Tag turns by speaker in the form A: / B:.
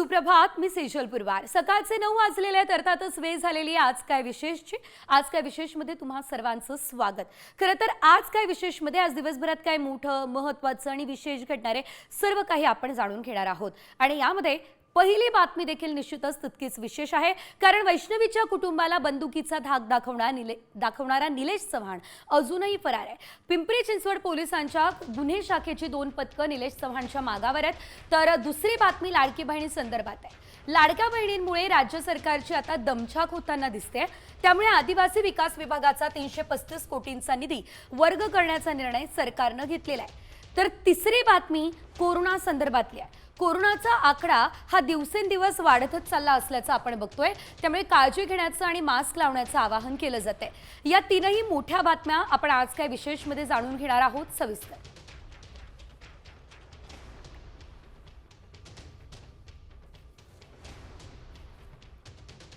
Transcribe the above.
A: सुप्रभात. मी सेजल पुरवार. सकाळचे 9 वाजलेले आहेत. अर्थातच वेळ झालेली आज काय विशेषची. आज काय विशेषमध्ये तुम्हा सर्वांचं स्वागत. खरं तर आज काय विशेषमध्ये आज दिवसभरात काय मोठं महत्त्वाचं आणि विशेष घडणारे सर्व काही आपण जाणून घेणार आहोत. आणि यामध्ये पहिली बातमी देखील निश्चितच तितकीच विशेष आहे, कारण वैष्णवीच्या कुटुंबाला बंदुकीचा धाक दाखवणारा निलेश चव्हाण अजूनही फरार आहे. पिंपरी चिंचवड पोलिसांच्या गुन्हे शाखेची 2 पथकं निलेश चव्हाणच्या मागावर आहेत. तर दुसरी बातमी लाडकी बहिणी संदर्भात आहे. लाडक्या बहिणींमुळे राज्य सरकारची आता दमछाक होताना दिसते. त्यामुळे आदिवासी विकास विभागाचा 335 कोटींचा निधी वर्ग करण्याचा निर्णय सरकारने घेतलेला आहे. तर तिसरी बातमी कोरोना संदर्भातली आहे. कोरोनाचा आकडा हा दिवसेंदिवस वाढतच चालला असल्याचं आपण बघतोय. त्यामुळे काळजी घेण्याचं आणि मास्क लावण्याचं आवाहन केलं जाते. या तीनही मोठ्या बातम्या आपण आज काय विशेषमध्ये जाणून घेणार आहोत सविस्तर.